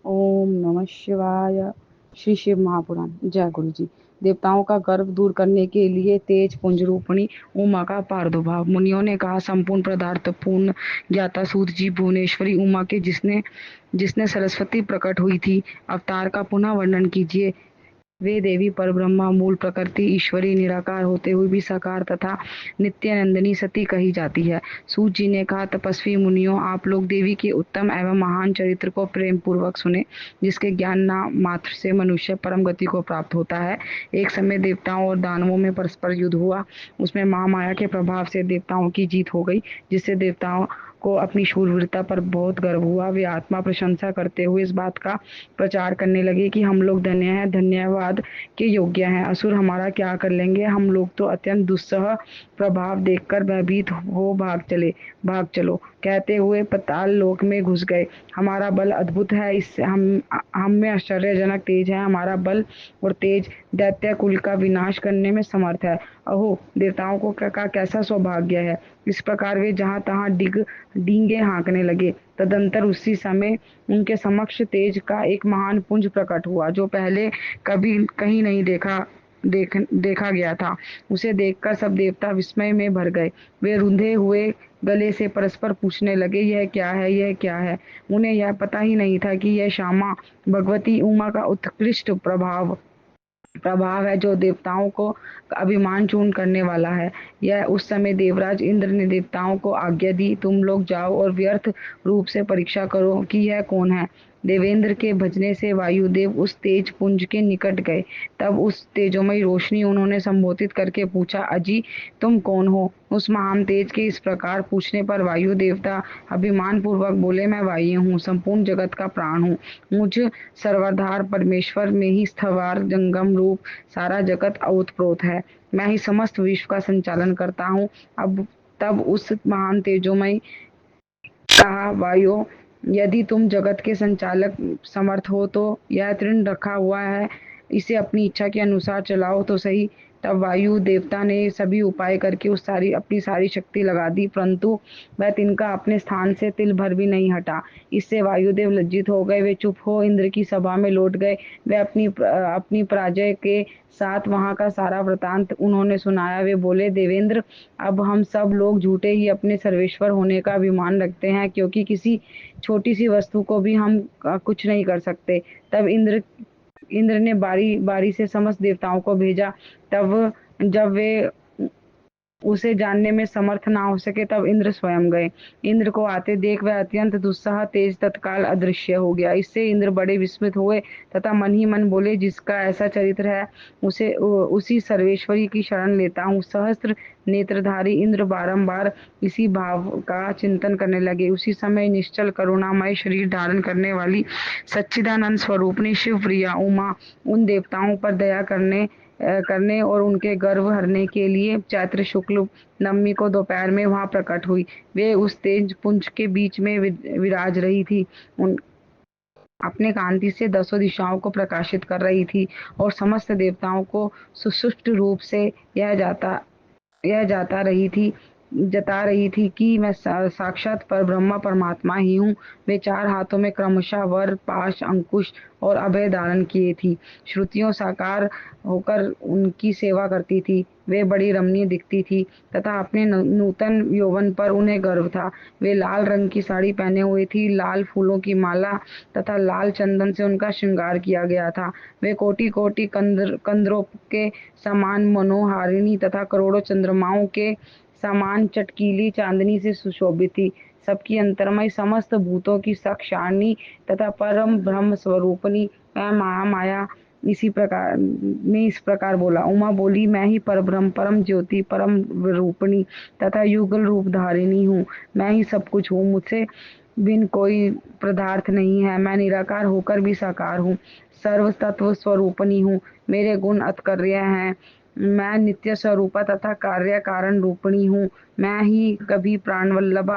ओम नमः शिवाय। श्री शिव महापुराण। जय गुरु जी। देवताओं का गर्व दूर करने के लिए तेज पुंज रूपिणी उमा का प्रादुर्भाव। मुनियों ने कहा, संपूर्ण पदार्थ पूर्ण ज्ञाता सूत जी भुवनेश्वरी उमा के जिसने जिसने सरस्वती प्रकट हुई थी अवतार का पुनः वर्णन कीजिए। वे देवी परब्रह्मा मूल प्रकृति ईश्वरी निराकार होते हुए भी साकार तथा नित्यानंदिनी सती कही जाती है। सूत जी ने कहा, तपस्वी मुनियों, आप लोग देवी के उत्तम एवं महान चरित्र को प्रेम पूर्वक सुने, जिसके ज्ञान न मात्र से मनुष्य परम गति को प्राप्त होता है। एक समय देवताओं और दानवों में परस्पर युद्ध हुआ। उसमें महामाया के प्रभाव से देवताओं की जीत हो गई, जिससे देवताओं को अपनी शूरवीरता पर बहुत गर्व हुआ। वे आत्मा प्रशंसा करते हुए इस बात का प्रचार करने लगे कि हम लोग धन्य हैं, धन्यवाद के योग्य हैं। असुर हमारा क्या कर लेंगे? हम लोग तो अत्यंत दुस्सह प्रभाव देखकर भयभीत हो भाग चलो कहते हुए पाताल लोक में घुस गए। हमारा बल अद्भुत है, इससे हम में आश्चर्यजनक तेज है। हमारा बल और तेज दैत्य कुल का विनाश करने में समर्थ है। अहो, देवताओं को का कैसा सौभाग्य है। इस प्रकार वे जहां तहां डींगे हाँकने लगे। तदंतर उसी समय उनके समक्ष तेज का एक महान पुंज प्रकट हुआ, जो पहले कभी कहीं नहीं देखा गया था। उसे देखकर सब देवता विस्मय में भर गए। वे रुंधे हुए गले से परस्पर पूछने लगे, यह क्या है, यह क्या है? उन्हें यह पता ही नहीं था कि यह श्यामा भगवती उमा का उत्कृष्ट प्रभाव प्रभाव है, जो देवताओं को अभिमान चूर्ण करने वाला है। यह उस समय देवराज इंद्र ने देवताओं को आज्ञा दी, तुम लोग जाओ और व्यर्थ रूप से परीक्षा करो कि यह कौन है। देवेंद्र के भजने से वायुदेव उस तेज पुंज के निकट गए। तब उस तेजोमयी रोशनी उन्होंने संबोधित करके पूछा, अजी, तुम कौन हो? उस महान तेज के इस प्रकार पूछने पर वायु देवता अभिमान पूर्वक बोले, मैं वायु हूँ, संपूर्ण जगत का प्राण हूँ। मुझ सर्वाधार परमेश्वर में ही स्थवार जंगम रूप सारा जगत ओतप्रोत है। मैं ही समस्त विश्व का संचालन करता हूँ। अब तब उस महान तेजोमय कहा, वायो, यदि तुम जगत के संचालक समर्थ हो तो यह तृण रखा हुआ है, इसे अपनी इच्छा के अनुसार चलाओ तो सही। तब वायु देवता ने सभी उपाय करके अपनी सारी शक्ति लगा दी, परंतु वह तिनका अपने स्थान से तिल भर भी नहीं हटा। इससे वायुदेव लज्जित हो गए। वे चुप हो इंद्र की सभा में लौट गए। वे अपनी पराजय के साथ वहां का सारा वृतांत उन्होंने सुनाया। वे बोले, देवेंद्र, अब हम सब लोग झूठे ही अपने सर्वेश्वर होने का अभिमान रखते हैं, क्योंकि किसी छोटी सी वस्तु को भी हम कुछ नहीं कर सकते। तब इंद्र ने बारी बारी से समस्त देवताओं को भेजा। तब जब वे उसे जानने में समर्थ ना हो सके, तब इंद्र स्वयं गए। इंद्र को आते देख वह अत्यंत दुस्सह तेज तत्काल अदृश्य हो गया। इससे इंद्र बड़े विस्मित हुए तथा मन ही मन बोले, जिसका ऐसा चरित्र है उसी सर्वेश्वरी की शरण लेता हूँ। सहस्त्र नेत्रधारी इंद्र बारंबार इसी भाव का चिंतन करने लगे। उसी समय निश्चल करुणामय शरीर धारण करने वाली सच्चिदानंद स्वरूपनी शिव प्रिया उमा उन देवताओं पर दया करने और उनके गर्व हरने के लिए चैत्र शुक्ल नवमी को दोपहर में वहां प्रकट हुई। वे उस तेज पुंज के बीच में विराज रही थी। उन अपने कांति से दसों दिशाओं को प्रकाशित कर रही थी और समस्त देवताओं को सुष्ट रूप से यह जता रही थी कि मैं साक्षात परब्रह्म परमात्मा ही हूँ। वे चार हाथों में क्रमशः वर, पाश, अंकुश और अभय धारण किए थी। श्रुतियों साकार होकर उनकी सेवा करती थी। वे बड़ी रमणीय दिखती थी तथा अपने नूतन यौवन पर उन्हें गर्व था। वे लाल रंग की साड़ी पहने हुई थी, लाल फूलों की माला तथा लाल चंदन से उनका श्रृंगार किया गया था। वे कोटि कोटि कंदरों के समान मनोहारिणी तथा करोड़ों चंद्रमाओं के समान चटकीली चांदनी से सुशोभित थी। सबकी अंतर्मय समस्त भूतों की साक्षाणी तथा परम ब्रह्म स्वरूपनी मैं महामाया इस प्रकार बोला। उमा बोली, मैं ही परब्रह्म, परम ज्योति, परम रूपिणी तथा युगल रूप धारिणी हूँ। मैं ही सब कुछ हूँ, मुझसे बिन कोई पदार्थ नहीं है। मैं निराकार होकर भी साकार हूँ, सर्व तत्व स्वरूपनी हूँ। मेरे गुण अतकर्य हैं। मैं नित्य स्वरूपा तथा कार्य कारण रूपिणी हूँ। मैं ही कभी प्राणवल्लभा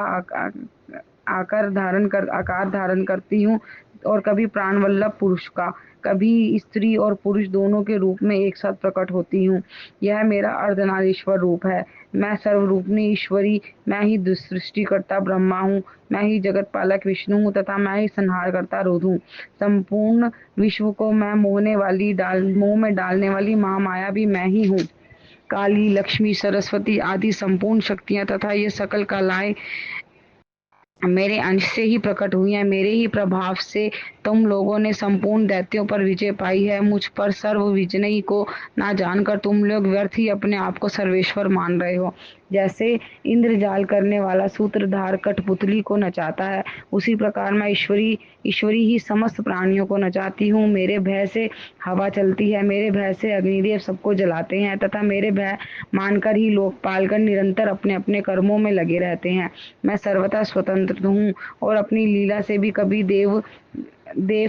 आकार धारण करती हूँ और कभी प्राणवल्लभ पुरुष का, कभी स्त्री और पुरुष दोनों के रूप में एक साथ प्रकट होती हूँ। यह मेरा अर्धनारीश्वर रूप है। मैं सर्वरूपिणी ईश्वरी, मैं ही सृष्टिकर्ता ब्रह्मा हूँ, मैं ही जगत पालक विष्णु हूँ तथा मैं ही संहारकर्ता रुद्र हूँ। संपूर्ण विश्व को मैं मोह में डालने वाली महामाया भी मैं ही हूँ। काली, लक्ष्मी, सरस्वती आदि संपूर्ण शक्तियाँ तथा ये सकल कलाएं मेरे अंश से ही प्रकट हुई हैं। मेरे ही प्रभाव से तुम लोगों ने संपूर्ण दैत्यों पर विजय पाई है। मुझ पर सर्व विजयी को ना जानकर तुम लोग व्यर्थ ही अपने आप को सर्वेश्वर मान रहे हो। जैसे इंद्रजाल करने वाला सूत्रधार कठपुतली को नचाता है, उसी प्रकार मैं ईश्वरी ही समस्त प्राणियों को नचाती हूँ। मेरे भय से हवा चलती है, मेरे भय से अग्निदेव सबको जलाते हैं तथा मेरे भय मानकर ही लोकपालगण निरंतर अपने अपने कर्मों में लगे रहते हैं। मैं सर्वथा स्वतंत्र हूँ और अपनी लीला से भी कभी देव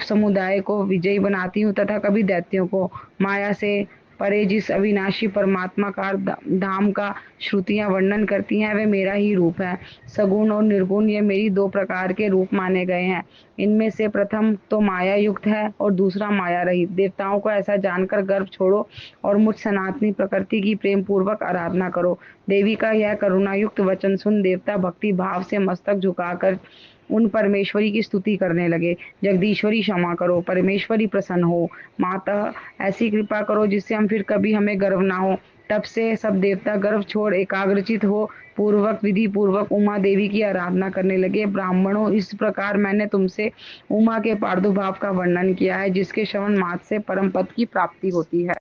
समुदाय को विजयी बनाती हूँ तथा कभी दैत्यों को। माया से परे जिस अविनाशी परमात्मा का धाम का श्रुतियां वर्णन करती हैं, वह मेरा ही रूप है। सगुण और निर्गुण ये मेरी दो प्रकार के रूप माने गए हैं। इनमें से प्रथम तो माया युक्त है और दूसरा माया रहित। देवताओं को ऐसा जानकर गर्व छोड़ो और मुझ सनातनी प्रकृति की प्रेम पूर्वक आराधना करो। देवी का यह करुणायुक्त वचन सुन देवता भक्ति भाव से मस्तक झुकाकर उन परमेश्वरी की स्तुति करने लगे। जगदीश्वरी क्षमा करो, परमेश्वरी प्रसन्न हो, माता ऐसी कृपा करो जिससे हम फिर कभी हमें गर्व ना हो। तब से सब देवता गर्व छोड़ एकाग्रचित हो पूर्वक विधि पूर्वक उमा देवी की आराधना करने लगे। ब्राह्मणों, इस प्रकार मैंने तुमसे उमा के प्रादुर्भाव का वर्णन किया है, जिसके श्रवण मात्र से परम पद की प्राप्ति होती है।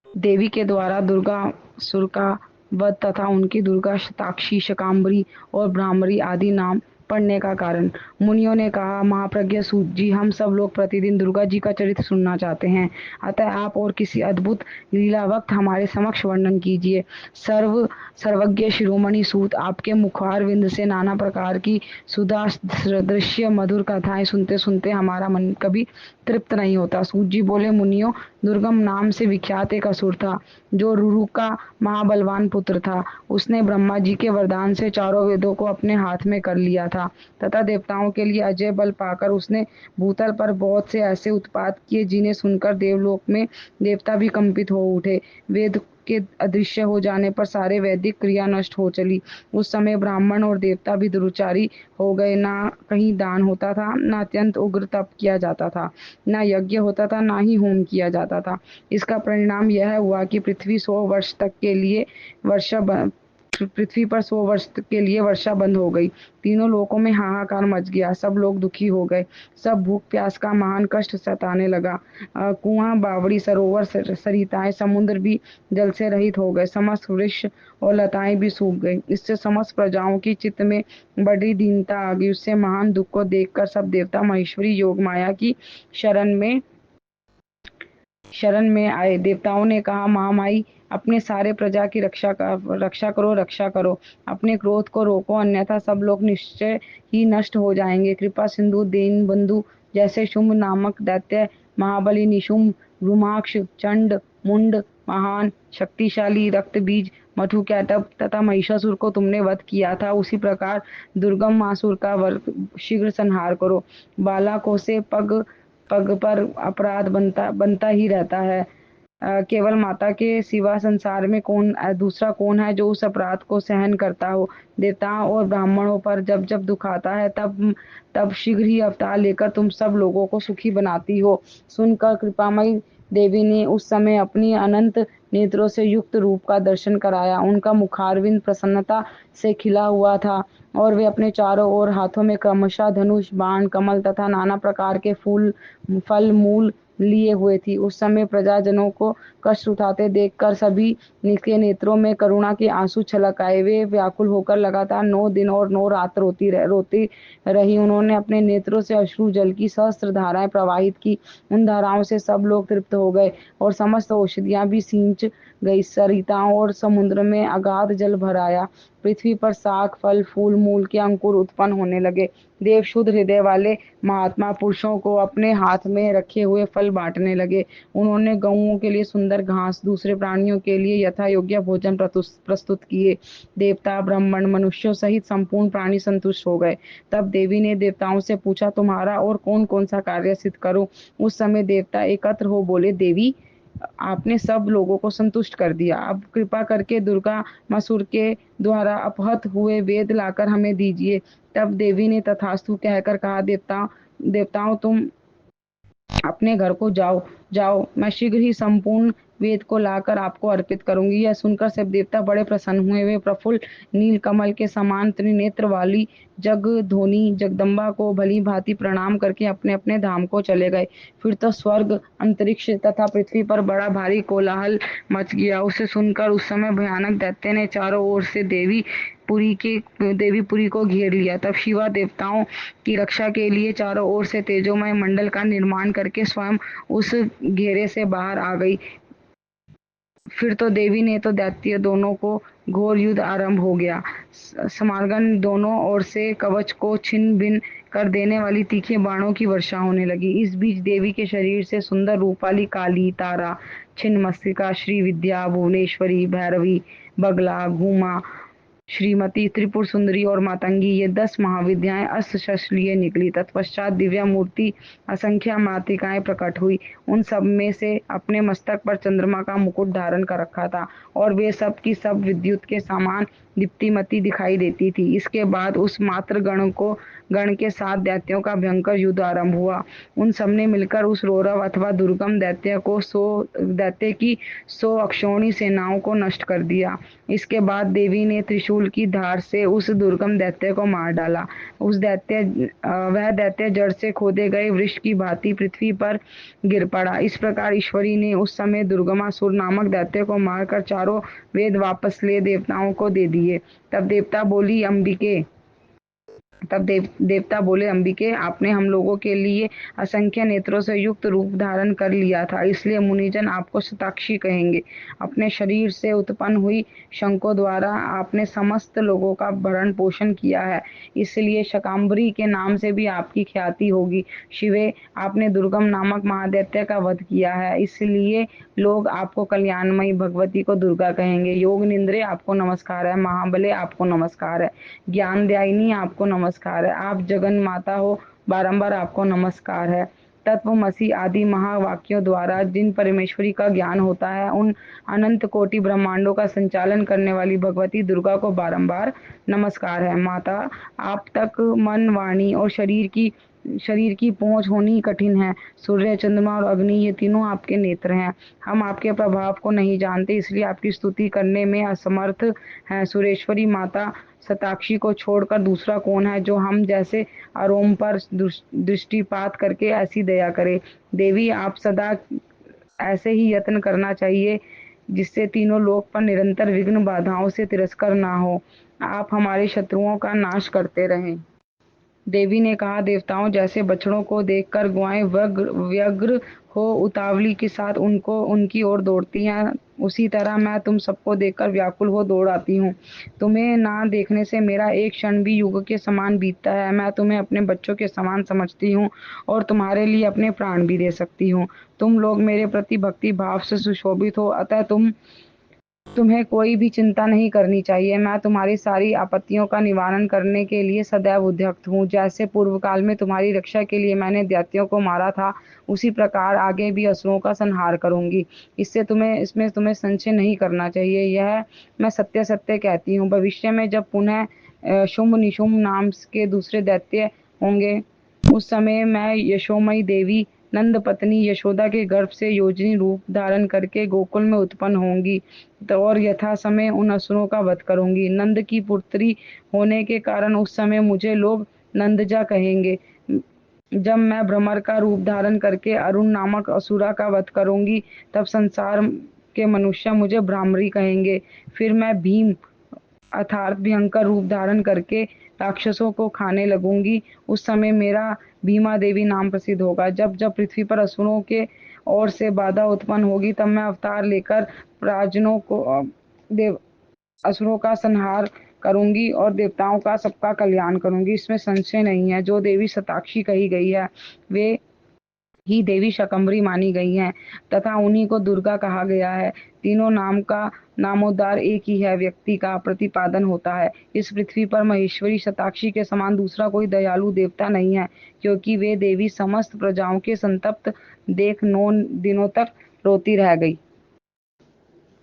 देवी के द्वारा दुर्गासुर का वध तथा उनकी दुर्गा शताक्षी, शकांबरी और भ्रामरी आदि नाम पढ़ने का कारण। मुनियों ने कहा, महाप्रज्ञ सूत जी, हम सब लोग प्रतिदिन दुर्गा जी का चरित्र सुनना चाहते हैं, अतः आप और किसी अद्भुत लीला वक्त हमारे समक्ष वर्णन कीजिए। सर्वज्ञ शिरोमणि सूत, आपके मुखारविंद से नाना प्रकार की सुधा दृश्य मधुर कथाएं सुनते सुनते हमारा मन कभी तृप्त नहीं होता। सूत जी बोले, मुनियों, दुर्गम नाम से विख्यात एक असुर था जो रुरु का महाबलवान पुत्र था। उसने ब्रह्मा जी के वरदान से चारों वेदों को अपने हाथ में कर लिया था तथा देवताओं के लिए अजय बल पाकर उसने भूतल पर बहुत से ऐसे उत्पात किए जिन्हें सुनकर देवलोक में देवता भी कंपित हो उठे। वेद के अदृश्य हो जाने पर सारे वैदिक क्रिया नष्ट हो चली। उस समय ब्राह्मण और देवता भी दुराचारी हो गए। ना कहीं दान होता था, ना अत्यंत उग्र तप किया जाता था, ना यज्ञ होता था, ना ही होम किया जाता था। इसका परिणाम यह हुआ कि पृथ्वी पर 100 वर्ष के लिए वर्षा बंद हो गई। तीनों लोकों में हाहाकार मच गया। सब लोग दुखी हो गए। सब भूख प्यास का महान कष्ट सताने लगा। कुआं, बावड़ी, सरोवर, सरिताएं, समुद्र भी जल से रहित हो गए। समस्त वृक्ष और लताएं भी सूख गई। इससे समस्त प्रजाओं की चित्त में बड़ी दीनता आ गई। उससे महान दुख को देखकर सब देवता महेश्वरी योग माया की शरण में आए। देवताओं ने कहा, महामाई, अपने सारे प्रजा की रक्षा करो। अपने क्रोध को रोको, अन्यथा सब लोग निश्चय ही नष्ट हो जाएंगे। कृपा सिंधु दीन बंधु जैसे शुंभ नामक दैत्य, महाबली निशुंभ, रुमाक्ष, चंड, मुंड, महान शक्तिशाली रक्त बीज मधुकैटभ तथा महिषासुर को तुमने वध किया था, उसी प्रकार दुर्गम आसुर का शीघ्र संहार करो। बालकों से पग पग पर अपराध बनता ही रहता है। केवल माता के सिवा संसार में दूसरा कौन है जो उस अपराध को सहन करता हो। देवताओं और ब्राह्मणों पर जब जब दुख आता है तब तब शीघ्र ही अवतार लेकर तुम सब लोगों को सुखी बनाती हो। सुनकर कृपामयी देवी ने उस समय अपनी अनंत नेत्रों से युक्त रूप का दर्शन कराया। उनका मुखारविंद प्रसन्नता से खिला हुआ था और वे अपने चारों ओर हाथों में क्रमशः धनुष, बाण, कमल तथा नाना प्रकार के फल मूल लिए हुए थी। उस समय प्रजाजनों को कष्ट उठाते देखकर सभी के नेत्रों में करुणा के आंसू छलक आए। वे व्याकुल होकर लगातार 9 दिन और 9 रात रोती रही। उन्होंने अपने नेत्रों से अश्रु जल की सहस्त्र धाराएं प्रवाहित की। उन धाराओं से सब लोग तृप्त हो गए और समस्त औषधियां भी पहुंच गई। सरिताओं और समुद्र में अगाध जल भर आया। पृथ्वी पर शाक फल फूल मूल के अंकुर उत्पन्न होने लगे। देव शुद्ध हृदय वाले महात्मा पुरुषों को अपने हाथ में रखे हुए फल बांटने लगे। उन्होंने गौओं के लिए सुंदर घास, दूसरे प्राणियों के लिए यथा योग्य भोजन प्रस्तुत किए। देवता ब्राह्मण मनुष्यों सहित संपूर्ण प्राणी संतुष्ट हो गए। तब देवी ने देवताओं से पूछा, तुम्हारा और कौन कौन सा कार्य सिद्ध करूं। उस समय देवता एकत्र हो बोले, देवी आपने सब लोगों को संतुष्ट कर दिया। अब कृपा करके दुर्गा मसुर के द्वारा अपहत हुए वेद लाकर हमें दीजिए। तब देवी ने तथास्तु कहकर कहा, देवताओं तुम अपने घर को जाओ जाओ, मैं शीघ्र ही संपूर्ण वेद को लाकर आपको अर्पित करूंगी। यह सुनकर सब देवता बड़े प्रसन्न हुए। वे प्रफुल्ल नील कमल के समान त्रिनेत्र वाली जगधोनी जगदम्बा को भली भांति प्रणाम करके अपने अपने धाम को चले गए। फिर तो स्वर्ग, अंतरिक्ष तथा पृथ्वी पर बड़ा भारी कोलाहल मच गया। उसे सुनकर उस समय भयानक दैत्य ने चारों ओर से देवीपुरी को घेर लिया। तब शिवा देवताओं की रक्षा के लिए चारों ओर से तेजोमय मंडल का निर्माण करके स्वयं उस घेरे से बाहर आ गई। फिर तो देवी ने तो दैत्य दोनों को घोर युद्ध आरंभ हो गया। समारगण दोनों ओर से कवच को छिन्न भिन्न कर देने वाली तीखे बाणों की वर्षा होने लगी। इस बीच देवी के शरीर से सुंदर रूप वाली काली, तारा, छिन्नमस्तिका, श्री विद्या, भुवनेश्वरी, भैरवी, बगला, घूमा, श्रीमती, त्रिपुर सुंदरी और मातंगी, ये 10 महाविद्याएं अस्त्र शस्त्र लिए निकली। तत्पश्चात दिव्या मूर्ति असंख्य मातृकाएं प्रकट हुई। उन सब में से अपने मस्तक पर चंद्रमा का मुकुट धारण कर रखा था और वे सब की सब विद्युत के समान दीप्तिमती दिखाई देती थी। इसके बाद उस मात्र गण के साथ दैत्यों का भयंकर युद्ध आरंभ हुआ। उन सबने मिलकर उस रौरव अथवा दुर्गम दैत्य की 100 अक्षौणी सेनाओं को नष्ट कर दिया। इसके बाद देवी ने त्रिशूल की धार से उस दुर्गम दैत्य को मार डाला। वह दैत्य जड़ से खोदे गए वृक्ष की भांति पृथ्वी पर गिर पड़ा। इस प्रकार ईश्वरी ने उस समय दुर्गमासुर नामक दैत्य को मारकर चारों वेद वापस ले देवताओं को दे दिए। तब देवता बोले, अंबिके, आपने हम लोगों के लिए असंख्य नेत्रों से युक्त रूप धारण कर लिया था, इसलिए मुनिजन आपको शताक्षी कहेंगे। अपने शरीर से उत्पन्न हुई शंखों द्वारा आपने समस्त लोगों का भरण पोषण किया है, इसलिए शकांबरी के नाम से भी आपकी ख्याति होगी। शिवे, आपने दुर्गम नामक महादैत्य का वध किया है, इसलिए लोग आपको कल्याणमयी भगवती को दुर्गा कहेंगे। योग निंद्रे, आपको नमस्कार है। महाबले, आपको नमस्कार है। ज्ञानदायिनी, आपको नमस्कार है। आप जगन माता हो, बारंबार आपको नमस्कार है। तत्वमसि आदि महावाक्यों द्वारा जिन परमेश्वरी का ज्ञान होता है, उन अनंत कोटि ब्रह्मांडों का संचालन करने वाली भगवती दुर्गा को बारंबार नमस्कार है। माता, आप तक मन, वाणी और शरीर की पहुंच होनी कठिन है। सूर्य, चंद्रमा और अग्नि, ये तीनों आपके नेत्र हैं। हम आपके प्रभाव को नहीं जानते, इसलिए आपकी स्तुति करने में असमर्थ हैं। सुरेश्वरी माता, शताक्षी को छोड़कर दूसरा कौन है जो हम जैसे अरोम पर दृष्टिपात करके ऐसी दया करे। देवी, आप सदा ऐसे ही यत्न करना चाहिए जिससे तीनों लोक पर निरंतर विघ्न बाधाओं से तिरस्कार ना हो। आप हमारे शत्रुओं का नाश करते रहें। देवी ने कहा, देवताओं जैसे बछड़ों को देखकर गौएं व्यग्र हो उतावली के साथ उनकी ओर दौड़ती हैं, उसी तरह मैं तुम सबको देखकर व्याकुल हो दौड़ आती हूँ। तुम्हें ना देखने से मेरा एक क्षण भी युग के समान बीतता है। मैं तुम्हें अपने बच्चों के समान समझती हूँ और तुम्हारे लिए अपने प्राण भी दे सकती हूँ। तुम लोग मेरे प्रति भक्ति भाव से सुशोभित हो, अतः तुम्हें कोई भी चिंता नहीं करनी चाहिए। मैं तुम्हारी सारी आपत्तियों का निवारण करने के लिए सदैव उद्युक्त हूँ। जैसे पूर्व काल में तुम्हारी रक्षा के लिए मैंने दैत्यों को मारा था, उसी प्रकार आगे भी असुरों का संहार करूंगी। इसमें तुम्हें संशय नहीं करना चाहिए। यह मैं सत्य सत्य कहती हूँ। भविष्य में जब पुनः शुंभ निशुंभ नाम के दूसरे दैत्य होंगे, उस समय मैं यशोमयी देवी नंद पत्नी यशोदा के गर्भ से योजनी रूप धारण करके गोकुल में उत्पन्न होंगी और यथा समय उन असुरों का वध करूंगी। नंद की पुत्री होने के कारण उस समय मुझे लोग नंदजा कहेंगे। जब मैं भ्रमर का रूप धारण करके अरुण नामक असुरा का वध करूंगी, तब संसार के मनुष्य मुझे भ्रामरी कहेंगे। फिर मैं भीम अर्थात भयंकर रूप धारण करके राक्षसों को खाने लगूंगी। उस समय मेरा भीमा देवी नाम प्रसिद्ध होगा। जब जब पृथ्वी पर असुरों के और से बाधा उत्पन्न होगी, तब मैं अवतार लेकर प्राजनों को देव असुरों का संहार करूंगी और देवताओं का सबका कल्याण करूंगी। इसमें संशय नहीं है। जो देवी शताक्षी कही गई है वे ही देवी शकंभरी मानी गई हैं तथा उन्हीं को दुर्गा कहा गया है। तीनों नाम का नामोद्धार एक ही है, व्यक्ति का प्रतिपादन होता है। इस पृथ्वी पर महेश्वरी शताक्षी के समान दूसरा कोई दयालु देवता नहीं है, क्योंकि वे देवी समस्त प्रजाओं के संतप्त देख 9 दिनों तक रोती रह गई।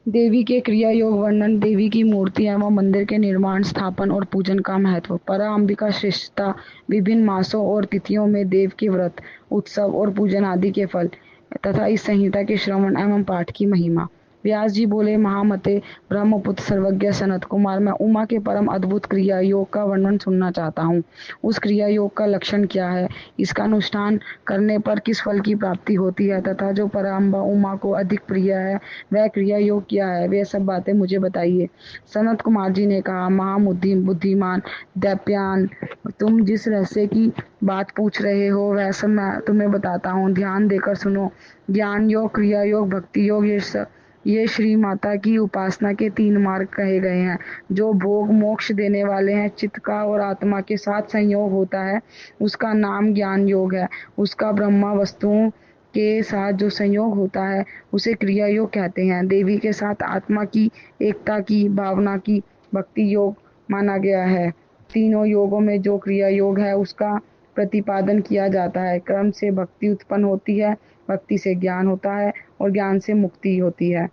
देवी के क्रिया योग वर्णन। देवी की मूर्ति एवं मंदिर के निर्माण, स्थापन और पूजन का महत्व। पराम्बिका श्रेष्ठता। विभिन्न मासों और तिथियों में देव के व्रत, उत्सव और पूजन आदि के फल तथा इस संहिता के श्रवण एवं पाठ की महिमा। व्यास जी बोले, महामते ब्रह्मपुत्र सर्वज्ञ सनत कुमार, मैं उमा के परम अद्भुत क्रिया योग का वर्णन सुनना चाहता हूँ। उस क्रिया योग का लक्षण क्या है, इसका अनुष्ठान करने पर किस फल की प्राप्ति होती है तथा जो पराम्बा उमा को अधिक प्रिय है वह क्रिया योग क्या है, वे सब बातें मुझे बताइए। सनत कुमार जी ने कहा, महाबुद्धि बुद्धिमान दैत्यान, तुम जिस रहस्य की बात पूछ रहे हो वह सब मैं तुम्हें बताता हूँ, ध्यान देकर सुनो। ज्ञान योग, क्रिया योग, भक्ति योग, ये श्री माता की उपासना के 3 मार्ग कहे गए हैं जो भोग मोक्ष देने वाले हैं। चित्त का और आत्मा के साथ संयोग होता है, उसका नाम ज्ञान योग है। उसका ब्रह्मा वस्तुओं के साथ जो संयोग होता है उसे क्रिया योग कहते हैं। देवी के साथ आत्मा की एकता की भावना की भक्ति योग माना गया है। तीनों योगों में जो क्रिया योग है उसका प्रतिपादन किया जाता है। क्रम से भक्ति उत्पन्न होती है, भक्ति से ज्ञान होता है और ज्ञान से मुक्ति होती है,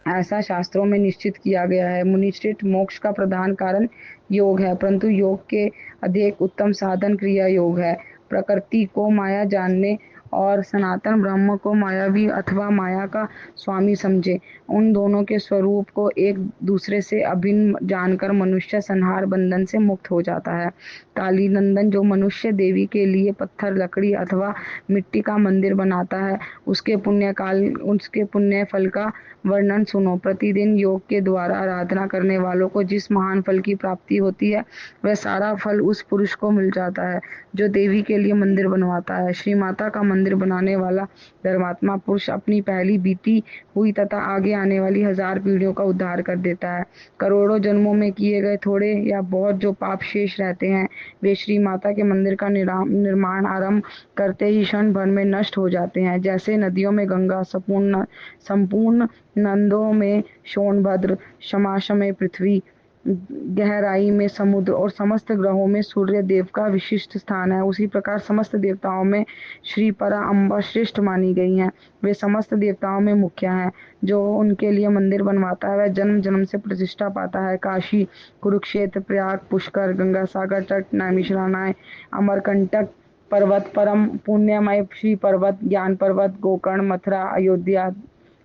ऐसा शास्त्रों में निश्चित किया गया है। मुनिश्रेष्ठ, मोक्ष का प्रधान कारण योग है, परंतु योग के अधिक उत्तम साधन क्रिया योग है। प्रकृति को माया जानने और सनातन ब्रह्म को मायावी अथवा माया का स्वामी समझे। उन दोनों के स्वरूप को एक दूसरे से अभिन्न जानकर मनुष्य संहार बंधन से मुक्त हो जाता है। काली नंदन, जो मनुष्य देवी के लिए पत्थर, लकड़ी अथवा मिट्टी का मंदिर बनाता है, उसके पुण्य फल का वर्णन सुनो। प्रतिदिन योग के द्वारा आराधना करने वालों को जिस महान फल की प्राप्ति होती है वह सारा फल उस पुरुष को मिल जाता है जो देवी के लिए मंदिर बनवाता है। श्री माता का मंदिर बनाने वाला धर्मात्मा पुरुष अपनी पहली बीती हुई तथा आगे आने वाली 1000 पीढ़ियों का उद्धार कर देता है। करोड़ों जन्मों में किए गए थोड़े या बहुत जो पाप शेष रहते हैं वे श्री माता के मंदिर का निर्माण आरंभ करते ही क्षण भर में नष्ट हो जाते हैं। जैसे नदियों में गंगा, संपूर्ण नंदों में सोनभद्र, शमाशम में पृथ्वी, गहराई में समुद्र और समस्त ग्रहों में सूर्य देव का विशिष्ट स्थान है, उसी प्रकार समस्त देवताओं में श्री परा अम्बा श्रेष्ठ मानी गई हैं। वे समस्त देवताओं में मुख्य हैं। जो उनके लिए मंदिर बनवाता है वह जन्म जन्म से प्रतिष्ठा पाता है। काशी, कुरुक्षेत्र, प्रयाग, पुष्कर, गंगा सागर तट, नैमिषारण्य, अमरकंटक पर्वत, परम पुण्यमय श्री पर्वत, ज्ञान पर्वत, गोकर्ण, मथुरा, अयोध्या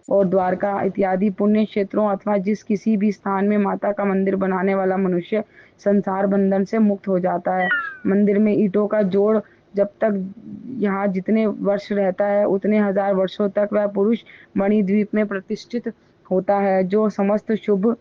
और द्वारका इत्यादि पुण्य क्षेत्रों अथवा जिस किसी भी स्थान में माता का मंदिर बनाने वाला मनुष्य संसार बंधन से मुक्त हो जाता है। मंदिर में ईंटों का जोड़ जब तक यहाँ जितने वर्ष रहता है उतने 1000 वर्षों तक वह पुरुष मणिद्वीप में प्रतिष्ठित होता है। जो समस्त शुभ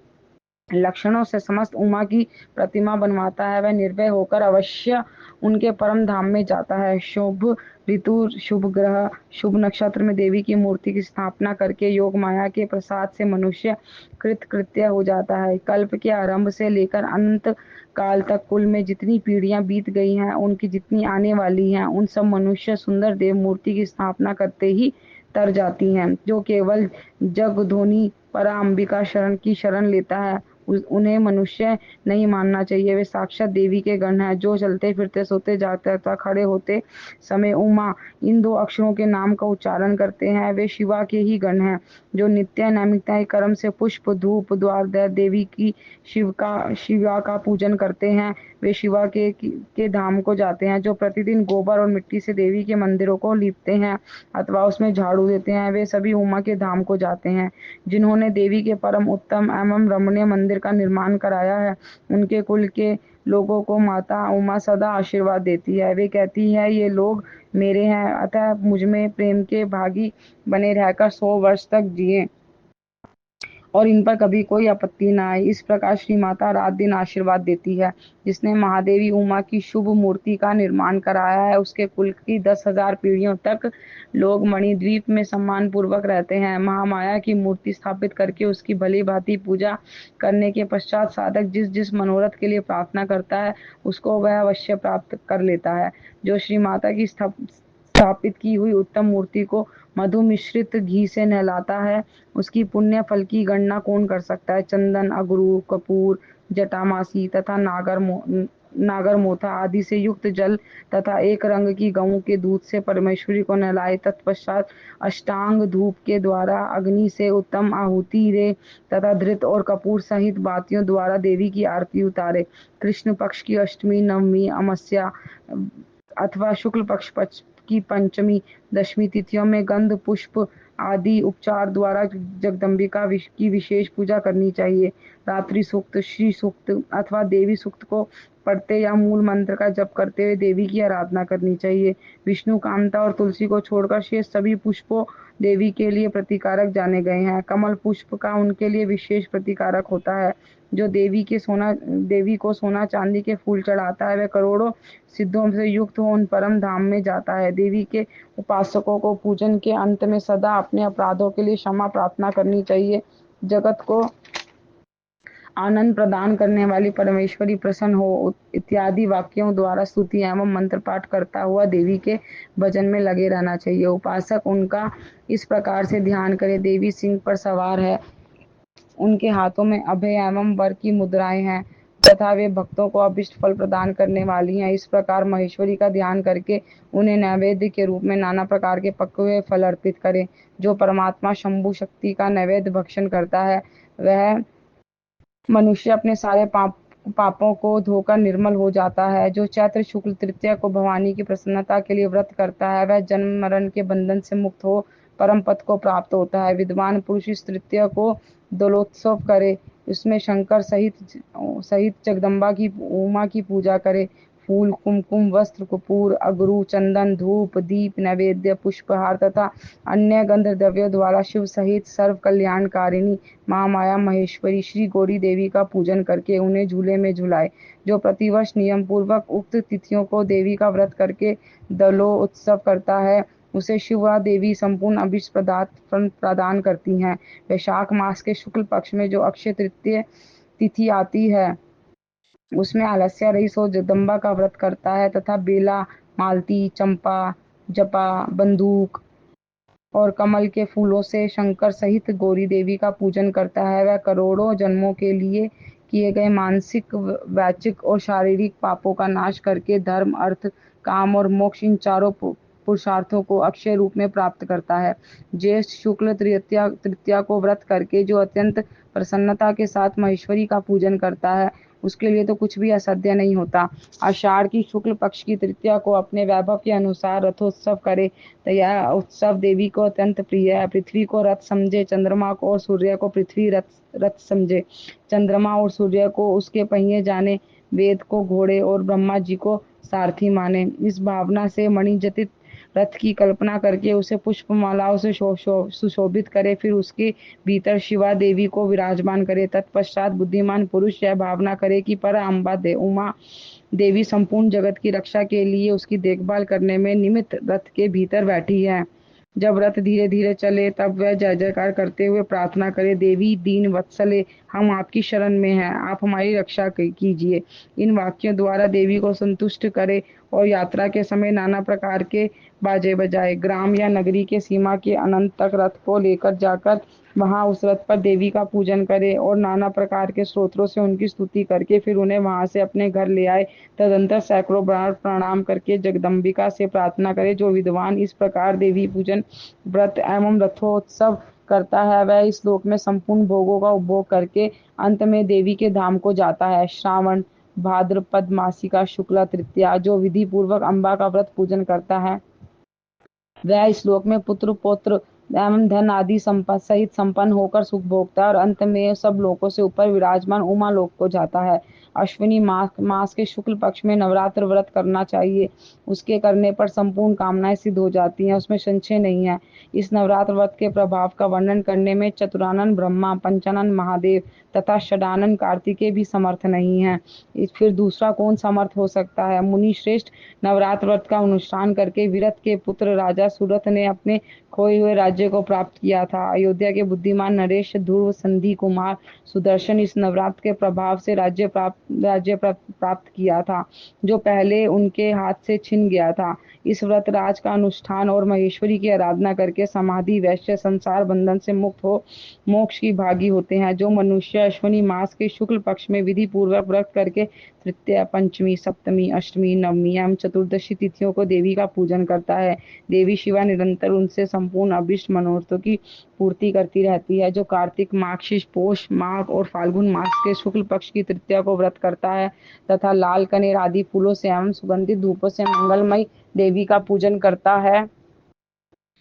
लक्षणों से समस्त उमा की प्रतिमा बनवाता है वह निर्भय होकर अवश्य उनके परम धाम में जाता है। शुभ ऋतु, शुभ ग्रह, शुभ नक्षत्र में देवी की मूर्ति की स्थापना करके योग माया के प्रसाद से मनुष्य कृतकृत्य हो जाता है। कल्प के आरंभ से लेकर अनंत काल तक कुल में जितनी पीढ़ियां बीत गई हैं, उनकी जितनी आने वाली हैं, उन सब मनुष्य सुंदर देव मूर्ति की स्थापना करते ही तर जाती हैं। जो केवल जगधोनी परा अंबिका शरण की शरण लेता है उन्हें मनुष्य नहीं मानना चाहिए। वे साक्षात देवी के गण हैं जो चलते फिरते, सोते जागते अथवा खड़े होते समय उमा इन 2 अक्षरों के नाम का उच्चारण करते हैं। वे शिवा के ही गण हैं जो नित्य नैमित्तिक कर्म से पुष्प, धूप, द्वार देवी की शिवा का पूजन करते हैं। वे शिवा के धाम को जाते हैं। जो प्रतिदिन गोबर और मिट्टी से देवी के मंदिरों को लीपते हैं अथवा उसमें झाड़ू देते हैं वे सभी उमा के धाम को जाते हैं। जिन्होंने देवी के परम उत्तम एवं रमणीय मंदिर का निर्माण कराया है उनके कुल के लोगों को माता उमा सदा आशीर्वाद देती है। वे कहती है, ये लोग मेरे हैं, अतः मुझमें प्रेम के भागी बने रहकर 100 वर्ष तक जिए और इन पर कभी कोई आपत्ति न आए। इस प्रकार श्री माता रात दिन आशीर्वाद देती है। जिसने महादेवी उमा की शुभ मूर्ति का निर्माण कराया है, उसके कुल की 10,000 पीढ़ियों तक लोग मणिद्वीप में सम्मान पूर्वक रहते हैं। महामाया की मूर्ति स्थापित करके उसकी भली भांति पूजा करने के पश्चात साधक जिस जिस मनोरथ के लिए प्रार्थना करता है, उसको वह अवश्य प्राप्त कर लेता है। जो श्री माता की स्थापित की हुई उत्तम मूर्ति को मधु मिश्रित घी से नहलाता है, उसकी पुण्य फल की गणना कौन कर सकता है। चंदन, अगरू, कपूर, जटामासी तथा नागरमोथा आदि से युक्त जल तथा एक रंग की गऊ के दूध से परमेश्वरी को नहलाए। तत्पश्चात अष्टांग धूप के द्वारा अग्नि से उत्तम आहुति रे तथा धृत और कपूर सहित बातियों द्वारा देवी की आरती उतारे। कृष्ण पक्ष की अष्टमी, नवमी, अमावस्या अथवा शुक्ल पक्ष की पंचमी, दशमी तिथियों में गंध, पुष्प आदि उपचार द्वारा जगदम्बिका की विशेष पूजा करनी चाहिए। रात्रि सूक्त, श्री सूक्त अथवा देवी सूक्त को पढ़ते या मूल मंत्र का जप करते हुए देवी की आराधना करनी चाहिए। विष्णु कांता और तुलसी को छोड़कर शेष सभी पुष्पों देवी के लिए प्रतिकारक जाने गए हैं। कमल पुष्प का उनके लिए विशेष प्रतिकारक होता है। जो देवी को सोना चांदी के फूल चढ़ाता है, वह करोड़ों सिद्धों से युक्त हो उन परम धाम में जाता है। देवी के उपासकों को पूजन के अंत में सदा अपने अपराधों के लिए क्षमा प्रार्थना करनी चाहिए। जगत को आनंद प्रदान करने वाली परमेश्वरी प्रसन्न हो इत्यादि वाक्यों द्वारा स्तुति एवं मंत्र पाठ करता हुआ देवी के भजन में लगे रहना चाहिए। उपासक उनका इस प्रकार से ध्यान करे। देवी सिंह पर सवार है, उनके हाथों में अभय एवं वर की मुद्राएं हैं तथा वे भक्तों को अभिष्ट फल प्रदान करने वाली हैं। इस प्रकार महेश्वरी का ध्यान करके उन्हें नैवेद्य के रूप में नाना प्रकार के पके हुए फल अर्पित करें। जो परमात्मा शंभु शक्ति का नैवेद्य भक्षण करता है, वह मनुष्य अपने सारे पापों को धोकर निर्मल हो जाता है। जो चैत्र शुक्ल तृतीया को भवानी की प्रसन्नता के लिए व्रत करता है, वह जन्म मरण के बंधन से मुक्त हो परम पद को प्राप्त होता है। विद्वान पुरुष इस तृतीया को दलोत्सव करे, उसमें शंकर सहित जगदम्बा की उमा की पूजा करे। फूल, कुमकुम, वस्त्र, कपूर, अगरू, चंदन, धूप, दीप, नैवेद्य, पुष्पहार तथा अन्य गंध द्रव्यों द्वारा शिव सहित सर्व कल्याणकारिणी महामाया महेश्वरी श्री गौरी देवी का पूजन करके उन्हें झूले में झुलाए। जो प्रतिवर्ष नियम पूर्वक उक्त तिथियों को देवी का व्रत करके दलो उत्सव करता है, उसे शिवा देवी संपूर्ण अभिष्ट प्रदान करती हैं। वैशाख मास के शुक्ल पक्ष में जो अक्षय तृतीय तिथि आती है, उसमें आलस्य रहित सो जगदम्बा का व्रत करता है तथा बेला, मालती, चंपा, जपा, बंदूक और कमल के फूलों से शंकर सहित गौरी देवी का पूजन करता है, वह करोड़ों जन्मों के लिए किए गए मानसिक, वैचिक और शारीरिक पापों का नाश करके धर्म, अर्थ, काम और मोक्ष इन चारों पुरुषार्थों को अक्षय रूप में प्राप्त करता है। ज्येष्ठ शुक्ल तृतीया को व्रत करके जो अत्यंत प्रसन्नता के साथ महेश्वरी का पूजन करता है, उसके लिए तो कुछ भी असाध्य नहीं होता। आषाढ़ की शुक्ल पक्ष की तृतीया को अपने वैभव के अनुसार रथोत्सव करे, तो यह उत्सव देवी को अत्यंत प्रिय है। पृथ्वी को रथ समझे, चंद्रमा को और सूर्य को पृथ्वी रथ समझे, चंद्रमा और सूर्य को उसके पहिए जाने, वेद को घोड़े और ब्रह्मा जी को सारथी माने। इस भावना से मणिजटित रथ की कल्पना करके उसे पुष्पमालाओं से सुशोभित करे, फिर उसके भीतर शिवा देवी को विराजमान करे। तत्पश्चात बुद्धिमान पुरुष यह भावना करे कि पर अम्बा उमा देवी संपूर्ण जगत की रक्षा के लिए उसकी देखभाल करने में निमित्त रथ के भीतर बैठी है। जब रथ धीरे धीरे चले, तब वह जय जयकार करते हुए प्रार्थना करे, देवी दीन वत्सले, हम आपकी शरण में हैं, आप हमारी रक्षा कीजिए। इन वाक्यों द्वारा देवी को संतुष्ट करे और यात्रा के समय नाना प्रकार के बाजे बजाए। ग्राम या नगरी के सीमा के अनंत तक रथ को लेकर जाकर वहां उस रथ पर देवी का पूजन करे और नाना प्रकार के स्तोत्रों से उनकी स्तुति करके फिर उन्हें वहां से अपने घर ले आए। तदंतर सैकड़ों बार प्रणाम करके जगदम्बिका से प्रार्थना करे। जो विद्वान इस प्रकार देवी पूजन, व्रत एवं रथोत्सव करता है, वह इस लोक में संपूर्ण भोगों का उपभोग करके अंत में देवी के धाम को जाता है। श्रावण भाद्रपद मासी का शुक्ला तृतीया जो विधि पूर्वक अम्बा का व्रत पूजन करता है, वह इस लोक में पुत्र पौत्र एवं धन आदि सहित संपन्न होकर सुख भोगता है और अंत में सब लोकों से ऊपर विराजमान उमा लोक को जाता है। अश्विनी मास के शुक्ल पक्ष में नवरात्र व्रत करना चाहिए। उसके करने पर संपूर्ण कामनाएं सिद्ध हो जाती हैं, उसमें संशय नहीं है। इस नवरात्र व्रत के प्रभाव का वर्णन करने में चतुरानन ब्रह्मा, पंचानन महादेव तथा षडानन कार्तिकेय भी समर्थ नहीं है। फिर दूसरा कौन समर्थ हो सकता है? मुनि श्रेष्ठ नवरात्र व्रत का अनुष्ठान करके विरत के पुत्र राजा सुरथ ने अपने खोए हुए राज्य को प्राप्त किया था। अयोध्या के बुद्धिमान नरेश, ध्रुव, संधि कुमार, सुदर्शन इस नवरात्र के प्रभाव से राज्य प्राप्त किया था, जो पहले उनके हाथ से छिन गया था। इस व्रत राज का अनुष्ठान और महेश्वरी की आराधना करके समाधि वैश्य संसार बंधन से मुक्त हो मोक्ष की भागी होते हैं। जो मनुष्य अश्विनी मास के शुक्ल पक्ष में विधि पूर्वक व्रत करके तृतीया, पंचमी, सप्तमी, अष्टमी, नवमी एवं चतुर्दशी तिथियों को देवी का पूजन करता है, देवी शिवा निरंतर उनसे संपूर्ण अभिष्ट मनोरथों की पूर्ति करती रहती है। जो कार्तिक, मार्गशीर्ष, पौष माघ और फाल्गुन मास के शुक्ल पक्ष की तृतीया को व्रत करता है तथा लाल कनेर आदि फूलों से एवं सुगंधित धूपों से मंगलमयी देवी का पूजन करता है,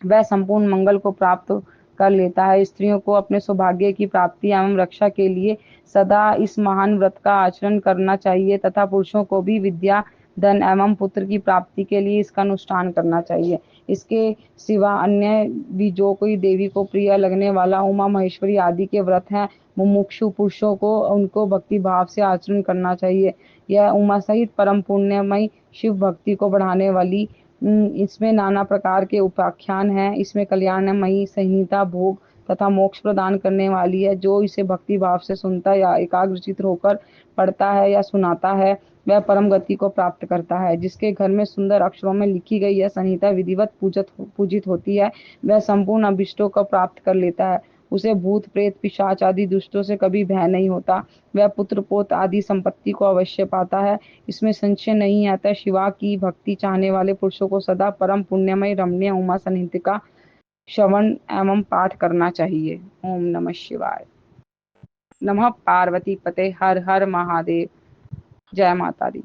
वह संपूर्ण मंगल को प्राप्त कर लेता है। स्त्रियों को अपने सौभाग्य की प्राप्ति एवं रक्षा के लिए सदा इस महान व्रत का आचरण करना चाहिए तथा पुरुषों को भी विद्या, धन एवं पुत्र की प्राप्ति के लिए इसका अनुष्ठान करना चाहिए। इसके सिवा अन्य भी जो कोई देवी को प्रिय लगने वाला उमा महेश्वरी आदि के व्रत हैं, मुमुक्षु पुरुषों को उनको भक्ति भाव से आचरण करना चाहिए। यह उमा सहित परम पुण्यमयी शिव भक्ति को बढ़ाने वाली इसमें नाना प्रकार के उपाख्यान हैं। इसमें कल्याणमयी संहिता भोग तथा मोक्ष प्रदान करने वाली है। जो इसे भक्ति भाव से सुनता या एकाग्रचित्त होकर पढ़ता है या सुनाता है, वह परम गति को प्राप्त करता है। जिसके घर में सुंदर अक्षरों में लिखी गई यह संहिता विधिवत पूजित होती है, वह संपूर्ण अभिष्टों को प्राप्त कर लेता है। उसे भूत प्रेत पिशाच आदि दुष्टों से कभी भय नहीं होता। वह पुत्र पोत आदि संपत्ति को अवश्य पाता है, इसमें संशय नहीं आता। शिवा की भक्ति चाहने वाले पुरुषों को सदा परम पुण्यमय रमणीय उमा संहिता का श्रवण एवं पाठ करना चाहिए। ओम नमः शिवाय। नमः पार्वती पते हर हर महादेव। जय माता दी।